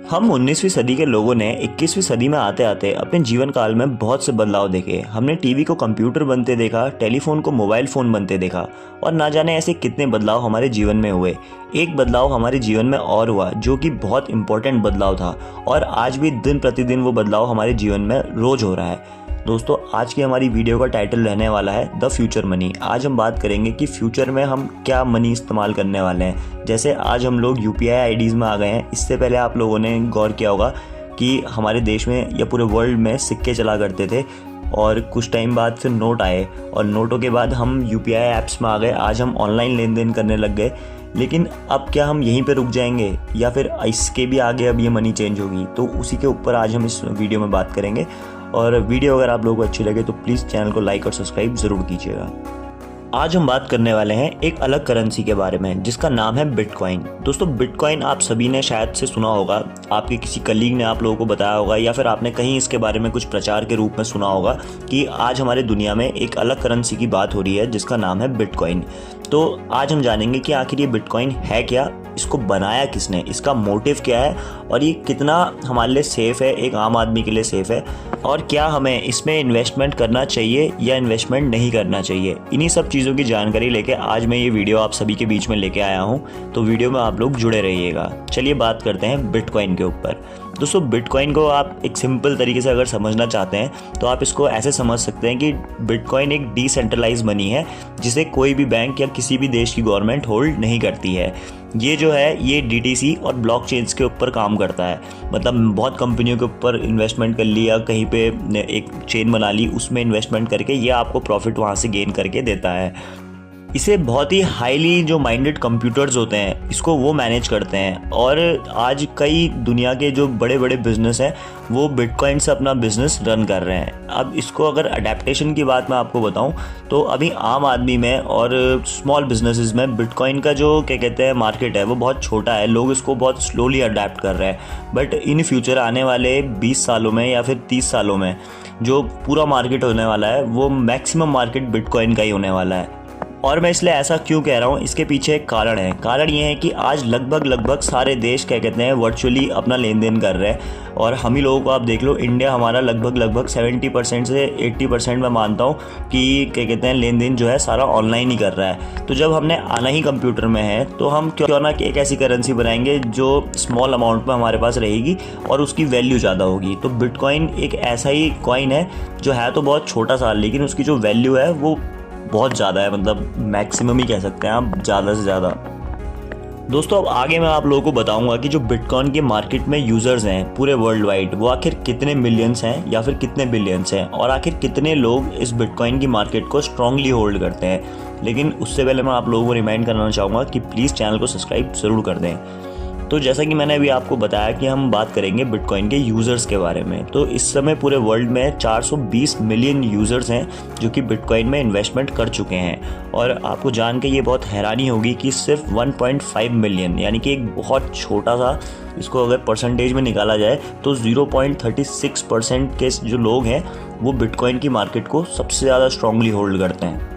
हम 19वीं सदी के लोगों ने 21वीं सदी में आते आते अपने जीवन काल में बहुत से बदलाव देखे। हमने टीवी को कंप्यूटर बनते देखा, टेलीफोन को मोबाइल फ़ोन बनते देखा और ना जाने ऐसे कितने बदलाव हमारे जीवन में हुए। एक बदलाव हमारे जीवन में और हुआ जो कि बहुत इंपॉर्टेंट बदलाव था और आज भी दिन प्रतिदिन वो बदलाव हमारे जीवन में रोज़ हो रहा है। दोस्तों, आज की हमारी वीडियो का टाइटल रहने वाला है द फ्यूचर मनी। आज हम बात करेंगे कि फ्यूचर में हम क्या मनी इस्तेमाल करने वाले हैं। जैसे आज हम लोग UPI आईडीज़ में आ गए हैं। इससे पहले आप लोगों ने गौर किया होगा कि हमारे देश में या पूरे वर्ल्ड में सिक्के चला करते थे और कुछ टाइम बाद फिर नोट आए और नोटों के बाद हम UPI ऐप्स में आ गए। आज हम ऑनलाइन लेन देन करने लग गए। लेकिन अब क्या हम यहीं पे रुक जाएंगे या फिर इसके भी आगे अब ये मनी चेंज होगी? तो उसी के ऊपर आज हम इस वीडियो में बात करेंगे। और वीडियो अगर आप लोगों को अच्छी लगे तो प्लीज़ चैनल को लाइक और सब्सक्राइब ज़रूर कीजिएगा। आज हम बात करने वाले हैं एक अलग करेंसी के बारे में जिसका नाम है बिटकॉइन। दोस्तों, बिटकॉइन आप सभी ने शायद से सुना होगा, आपके किसी कलीग ने आप लोगों को बताया होगा या फिर आपने कहीं इसके बारे में कुछ प्रचार के रूप में सुना होगा कि आज हमारे दुनिया में एक अलग करेंसी की बात हो रही है जिसका नाम है बिटकॉइन। तो आज हम जानेंगे कि आखिर ये बिटकॉइन है क्या, इसको बनाया किसने, इसका मोटिव क्या है और ये कितना हमारे लिए सेफ़ है, एक आम आदमी के लिए सेफ़ है, और क्या हमें इसमें इन्वेस्टमेंट करना चाहिए या इन्वेस्टमेंट नहीं करना चाहिए। इन्हीं सब चीज़ों की जानकारी लेके आज मैं ये वीडियो आप सभी के बीच में लेके आया हूँ। तो वीडियो में आप लोग जुड़े रहिएगा। चलिए बात करते हैं बिटकॉइन के ऊपर। दोस्तों, बिटकॉइन को आप एक सिंपल तरीके से अगर समझना चाहते हैं तो आप इसको ऐसे समझ सकते हैं कि बिटकॉइन एक डिसेंट्रलाइज मनी है जिसे कोई भी बैंक या किसी भी देश की गवर्नमेंट होल्ड नहीं करती है। ये जो है ये DTC और ब्लॉकचेन्स के ऊपर काम करता है। मतलब बहुत कंपनियों के ऊपर इन्वेस्टमेंट कर लिया, कहीं पे एक चेन बना ली, उसमें इन्वेस्टमेंट करके ये आपको प्रॉफिट वहाँ से गेन करके देता है। इसे बहुत ही हाईली जो माइंडेड कंप्यूटर्स होते हैं इसको वो मैनेज करते हैं और आज कई दुनिया के जो बड़े बड़े बिजनेस हैं वो बिटकॉइन से अपना बिजनेस रन कर रहे हैं। अब इसको अगर अडेप्टेशन की बात मैं आपको बताऊं तो अभी आम आदमी में और स्मॉल बिजनेसेस में बिटकॉइन का जो क्या कहते हैं मार्केट है वो बहुत छोटा है। लोग इसको बहुत स्लोली अडेप्ट कर रहे हैं। बट इन फ्यूचर आने वाले 20 सालों में या फिर 30 सालों में जो पूरा मार्केट होने वाला है वो मैक्सिमम मार्केट बिटकॉइन का ही होने वाला है। और मैं इसलिए ऐसा क्यों कह रहा हूँ, इसके पीछे एक कारण है। कारण ये है कि आज लगभग सारे देश क्या कहते हैं वर्चुअली अपना लेन देन कर रहे हैं और हम ही लोगों को आप देख लो, इंडिया हमारा लगभग 70% से 80% मैं मानता हूँ कि क्या कहते हैं लेन देन जो है सारा ऑनलाइन ही कर रहा है। तो जब हमने आना ही कंप्यूटर में है तो हम क्यों ना एक ऐसी करेंसी बनाएंगे जो स्मॉल अमाउंट में हमारे पास रहेगी और उसकी वैल्यू ज़्यादा होगी। तो बिटकॉइन एक ऐसा ही कॉइन है जो है तो बहुत छोटा सा, लेकिन उसकी जो वैल्यू है वो बहुत ज़्यादा है। मतलब मैक्सिमम ही कह सकते हैं आप, ज़्यादा से ज़्यादा। दोस्तों, अब आगे मैं आप लोगों को बताऊंगा कि जो बिटकॉइन के मार्केट में यूज़र्स हैं पूरे वर्ल्ड वाइड वो आखिर कितने मिलियंस हैं या फिर कितने बिलियंस हैं और आखिर कितने लोग इस बिटकॉइन की मार्केट को स्ट्रांगली होल्ड करते हैं। लेकिन उससे पहले मैं आप लोगों को रिमाइंड करना चाहूँगा कि प्लीज़ चैनल को सब्सक्राइब ज़रूर कर दें। तो जैसा कि मैंने अभी आपको बताया कि हम बात करेंगे बिटकॉइन के यूज़र्स के बारे में। तो इस समय पूरे वर्ल्ड में 420 मिलियन यूज़र्स हैं जो कि बिटकॉइन में इन्वेस्टमेंट कर चुके हैं। और आपको जान के ये बहुत हैरानी होगी कि सिर्फ 1.5 मिलियन, यानी कि एक बहुत छोटा सा, इसको अगर परसेंटेज में निकाला जाए तो 0.36% के जो लोग हैं वो बिटकॉइन की मार्केट को सबसे ज़्यादा स्ट्रांगली होल्ड करते हैं।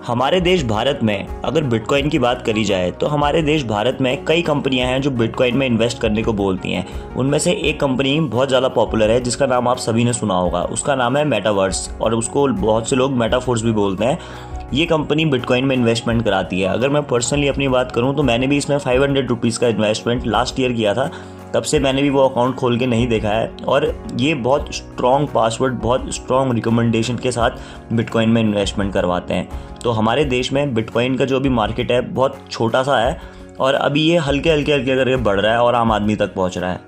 हमारे देश भारत में अगर बिटकॉइन की बात करी जाए तो हमारे देश भारत में कई कंपनियां हैं जो बिटकॉइन में इन्वेस्ट करने को बोलती हैं। उनमें से एक कंपनी बहुत ज़्यादा पॉपुलर है जिसका नाम आप सभी ने सुना होगा। उसका नाम है मेटावर्स और उसको बहुत से लोग मेटाफोर्स भी बोलते हैं। ये कंपनी बिटकॉइन में इन्वेस्टमेंट कराती है। अगर मैं पर्सनली अपनी बात करूँ तो मैंने भी इसमें 500 रुपीज़ का इन्वेस्टमेंट लास्ट ईयर किया था। तब से मैंने भी वो अकाउंट खोल के नहीं देखा है और ये बहुत स्ट्रॉन्ग पासवर्ड, बहुत स्ट्रॉन्ग रिकमेंडेशन के साथ बिटकॉइन में इन्वेस्टमेंट करवाते हैं। तो हमारे देश में बिटकॉइन का जो भी मार्केट है बहुत छोटा सा है और अभी ये हल्के करके बढ़ रहा है और आम आदमी तक पहुंच रहा है।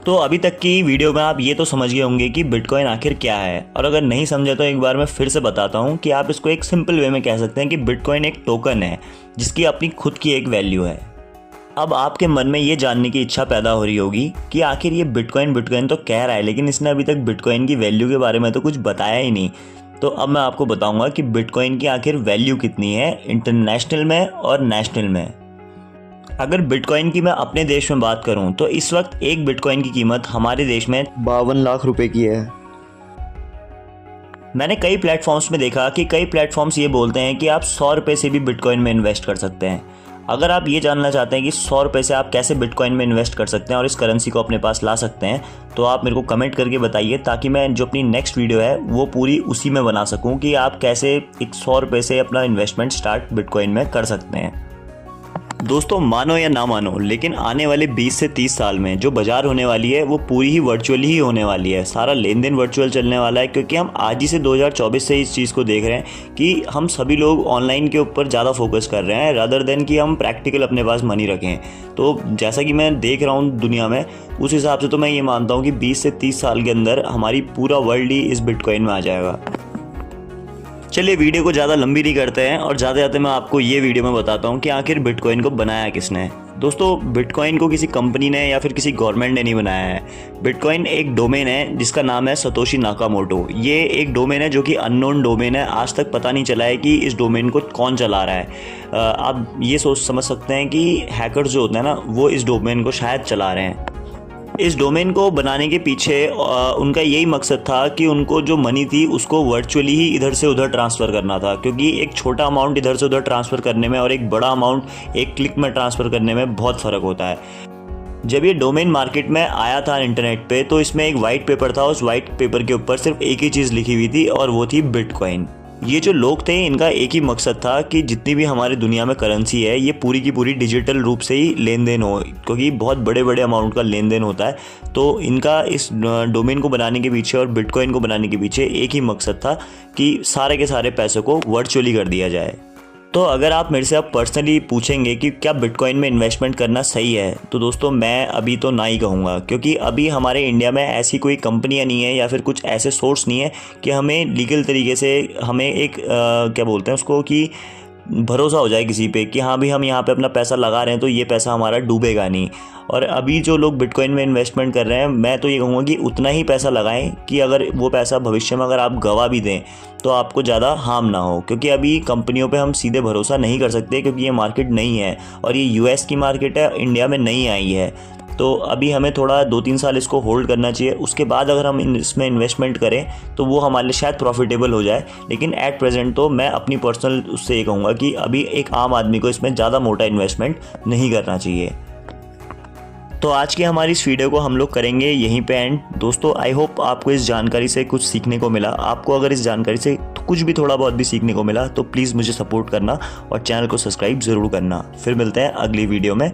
तो अभी तक की वीडियो में आप ये तो समझ गए होंगे कि बिटकॉइन आखिर क्या है, और अगर नहीं समझे तो एक बार मैं फिर से बताता हूँ कि आप इसको एक सिंपल वे में कह सकते हैं कि बिटकॉइन एक टोकन है जिसकी अपनी खुद की एक वैल्यू है। अब आपके मन में ये जानने की इच्छा पैदा हो रही होगी कि आखिर ये बिटकॉइन तो कह रहा है लेकिन इसने अभी तक बिटकॉइन की वैल्यू के बारे में तो कुछ बताया ही नहीं। तो अब मैं आपको बताऊंगा कि बिटकॉइन की आखिर वैल्यू कितनी है इंटरनेशनल में और नेशनल में। अगर बिटकॉइन की मैं अपने देश में बात करूं तो इस वक्त एक बिटकॉइन की कीमत हमारे देश में 52 लाख रुपए की है। मैंने कई प्लेटफॉर्म्स में देखा कि कई प्लेटफॉर्म्स ये बोलते हैं कि आप 100 रुपये से भी बिटकॉइन में इन्वेस्ट कर सकते हैं। अगर आप ये जानना चाहते हैं कि 100 रुपये से आप कैसे बिटकॉइन में इन्वेस्ट कर सकते हैं और इस करेंसी को अपने पास ला सकते हैं, तो आप मेरे को कमेंट करके बताइए, ताकि मैं जो अपनी नेक्स्ट वीडियो है वो पूरी उसी में बना सकूं कि आप कैसे एक 100 रुपये से अपना इन्वेस्टमेंट स्टार्ट बिटकॉइन में कर सकते हैं। दोस्तों, मानो या ना मानो, लेकिन आने वाले 20 से 30 साल में जो बाजार होने वाली है वो पूरी ही वर्चुअली ही होने वाली है। सारा लेन देन वर्चुअल चलने वाला है, क्योंकि हम आज ही से 2024 से इस चीज़ को देख रहे हैं कि हम सभी लोग ऑनलाइन के ऊपर ज़्यादा फोकस कर रहे हैं रादर देन कि हम प्रैक्टिकल अपने पास मनी रखें। तो जैसा कि मैं देख रहा हूँ दुनिया में, उस हिसाब से तो मैं ये मानता हूँ कि 20 से 30 साल के अंदर हमारी पूरा वर्ल्ड ही इस बिटकॉइन में आ जाएगा। चलिए वीडियो को ज़्यादा लंबी नहीं करते हैं और ज़्यादा ज़्यादा मैं आपको ये वीडियो में बताता हूँ कि आखिर बिटकॉइन को बनाया किसने। दोस्तों, बिटकॉइन को किसी कंपनी ने या फिर किसी गवर्नमेंट ने नहीं बनाया है। बिटकॉइन एक डोमेन है जिसका नाम है सतोशी नाकामोटो। ये एक डोमेन है जो कि अननोन डोमेन है। आज तक पता नहीं चला है कि इस डोमेन को कौन चला रहा है। आप ये समझ सकते हैं कि हैकर्स जो होते हैं ना, वो इस डोमेन को शायद चला रहे हैं। इस डोमेन को बनाने के पीछे उनका यही मकसद था कि उनको जो मनी थी उसको वर्चुअली ही इधर से उधर ट्रांसफ़र करना था, क्योंकि एक छोटा अमाउंट इधर से उधर ट्रांसफ़र करने में और एक बड़ा अमाउंट एक क्लिक में ट्रांसफ़र करने में बहुत फ़र्क होता है। जब ये डोमेन मार्केट में आया था इंटरनेट पे, तो इसमें एक वाइट पेपर था। उस वाइट पेपर के ऊपर सिर्फ एक ही चीज़ लिखी हुई थी और वो थी बिटकॉइन। ये जो लोग थे, इनका एक ही मकसद था कि जितनी भी हमारी दुनिया में करेंसी है ये पूरी की पूरी डिजिटल रूप से ही लेन देन हो, क्योंकि बहुत बड़े बड़े अमाउंट का लेन देन होता है। तो इनका इस डोमेन को बनाने के पीछे और बिटकॉइन को बनाने के पीछे एक ही मकसद था कि सारे के सारे पैसों को वर्चुअली कर दिया जाए। तो अगर आप मेरे से अब पर्सनली पूछेंगे कि क्या बिटकॉइन में इन्वेस्टमेंट करना सही है, तो दोस्तों मैं अभी तो ना ही कहूँगा, क्योंकि अभी हमारे इंडिया में ऐसी कोई कंपनियाँ नहीं है या फिर कुछ ऐसे सोर्स नहीं है कि हमें लीगल तरीके से हमें एक क्या बोलते हैं उसको, कि भरोसा हो जाए किसी पे कि हाँ भी हम यहाँ पे अपना पैसा लगा रहे हैं तो ये पैसा हमारा डूबेगा नहीं। और अभी जो लोग बिटकॉइन में इन्वेस्टमेंट कर रहे हैं, मैं तो ये कहूँगा कि उतना ही पैसा लगाएं कि अगर वो पैसा भविष्य में अगर आप गवा भी दें तो आपको ज़्यादा हार्म ना हो। क्योंकि अभी कंपनियों पे हम सीधे भरोसा नहीं कर सकते, क्योंकि ये मार्केट नहीं है और ये यूएस की मार्केट है, इंडिया में नहीं आई है। तो अभी हमें थोड़ा 2-3 साल इसको होल्ड करना चाहिए। उसके बाद अगर हम इसमें इन्वेस्टमेंट करें तो वो हमारे लिए शायद प्रॉफिटेबल हो जाए। लेकिन एट प्रेजेंट तो मैं अपनी पर्सनल उससे ये कहूँगा कि अभी एक आम आदमी को इसमें ज़्यादा मोटा इन्वेस्टमेंट नहीं करना चाहिए। तो आज की हमारी इस वीडियो को हम लोग करेंगे यहीं पे एंड। दोस्तों, आई होप आपको इस जानकारी से कुछ सीखने को मिला। आपको अगर इस जानकारी से कुछ भी थोड़ा बहुत भी सीखने को मिला तो प्लीज़ मुझे सपोर्ट करना और चैनल को सब्सक्राइब ज़रूर करना। फिर मिलते हैं अगली वीडियो में।